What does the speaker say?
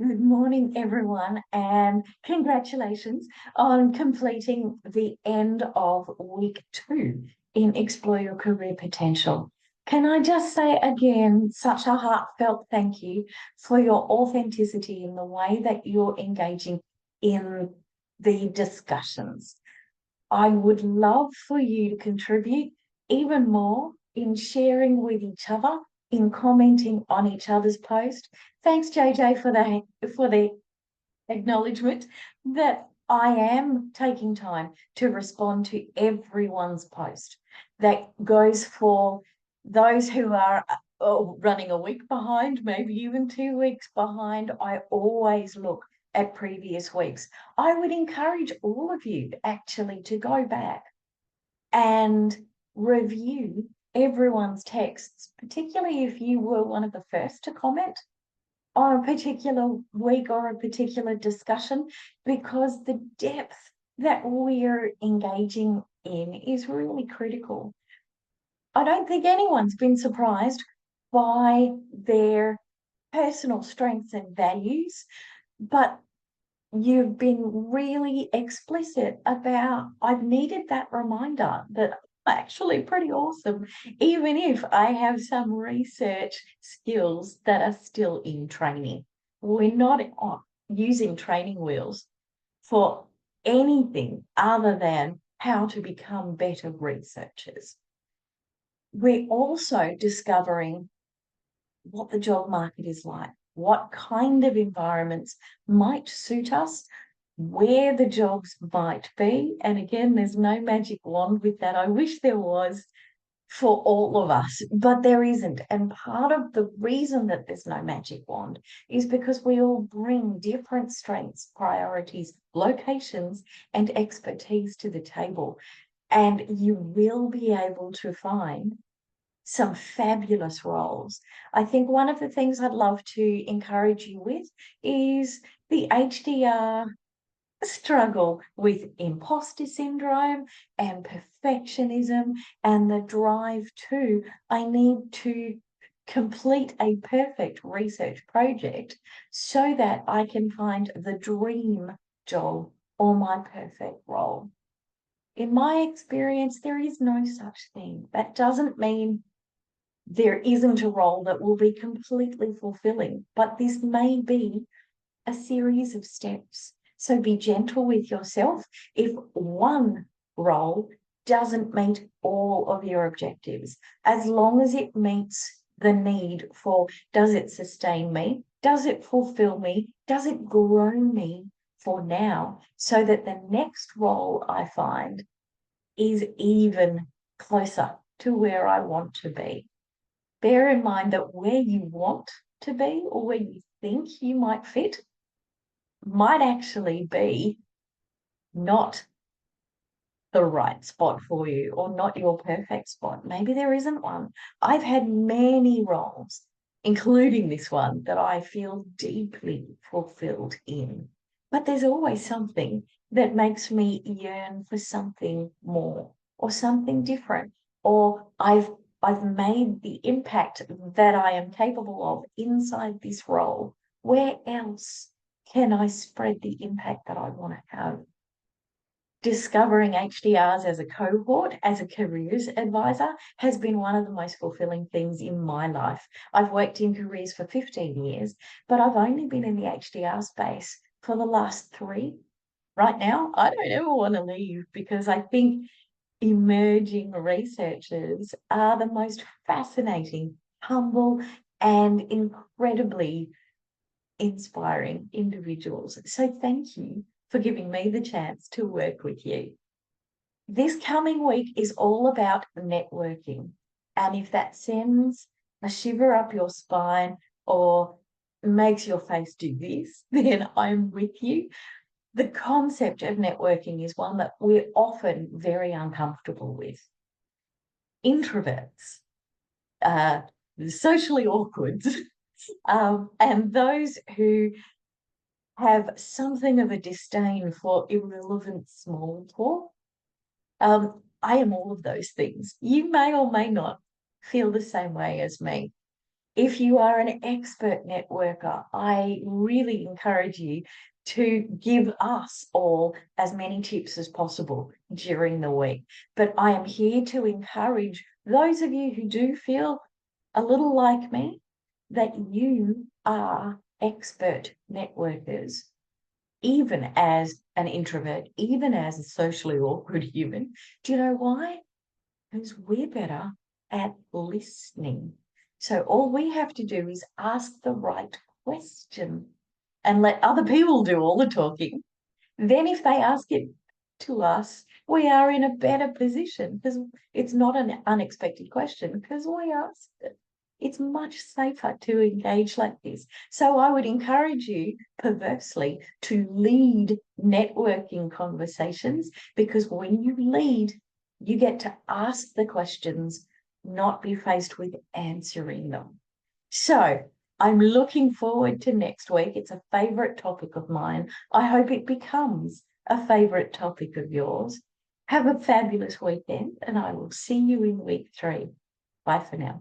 Good morning, everyone, and congratulations on completing the end of week 2 in Explore Your Career Potential. Can I just say again, such a heartfelt thank you for your authenticity in the way that you're engaging in the discussions. I would love for you to contribute even more in sharing with each other, in commenting on each other's post. Thanks, JJ, for the acknowledgement that I am taking time to respond to everyone's post. That goes for those who are running a week behind, maybe even 2 weeks behind. I always look at previous weeks. I would encourage all of you actually to go back and review everyone's texts, particularly if you were one of the first to comment on a particular week or a particular discussion, because the depth that we're engaging in is really critical. I don't think anyone's been surprised by their personal strengths and values, but you've been really explicit about, I've needed that reminder that I'm actually pretty awesome, even if I have some research skills that are still in training. We're not using training wheels for anything other than how to become better researchers. We're also discovering what the job market is like, what kind of environments might suit us, where the jobs might be. And again, there's no magic wand with that. I wish there was for all of us, but there isn't. And part of the reason that there's no magic wand is because we all bring different strengths, priorities, locations, and expertise to the table. And you will be able to find some fabulous roles. I think one of the things I'd love to encourage you with is the HDR struggle with imposter syndrome and perfectionism and the drive to, I need to complete a perfect research project so that I can find the dream job or my perfect role. In my experience, there is no such thing. That doesn't mean there isn't a role that will be completely fulfilling, but this may be a series of steps. So be gentle with yourself. If one role doesn't meet all of your objectives, as long as it meets the need for, does it sustain me? Does it fulfill me? Does it grow me for now, so that the next role I find is even closer to where I want to be? Bear in mind that where you want to be or where you think you might fit might actually be not the right spot for you or not your perfect spot. Maybe there isn't one. I've had many roles, including this one, that I feel deeply fulfilled in. But there's always something that makes me yearn for something more or something different, or I've made the impact that I am capable of inside this role. Where else can I spread the impact that I want to have? Discovering HDRs as a cohort, as a careers advisor, has been one of the most fulfilling things in my life. I've worked in careers for 15 years, but I've only been in the HDR space for the last 3. Right now, I don't ever want to leave, because I think emerging researchers are the most fascinating, humble, and incredibly inspiring individuals. So thank you for giving me the chance to work with you. This coming week is all about networking. And if that sends a shiver up your spine or makes your face do this, then I'm with you. The concept of networking is one that we're often very uncomfortable with. Introverts, socially awkward, and those who have something of a disdain for irrelevant small talk. I am all of those things. You may or may not feel the same way as me. If you are an expert networker, I really encourage you to give us all as many tips as possible during the week. But I am here to encourage those of you who do feel a little like me, that you are expert networkers, even as an introvert, even as a socially awkward human. Do you know why? Because we're better at listening. So all we have to do is ask the right question and let other people do all the talking. Then if they ask it to us, we are in a better position because it's not an unexpected question because we asked it. It's much safer to engage like this. So I would encourage you perversely to lead networking conversations, because when you lead, you get to ask the questions, not be faced with answering them. So I'm looking forward to next week. It's a favourite topic of mine. I hope it becomes a favourite topic of yours. Have a fabulous weekend, and I will see you in week 3. Bye for now.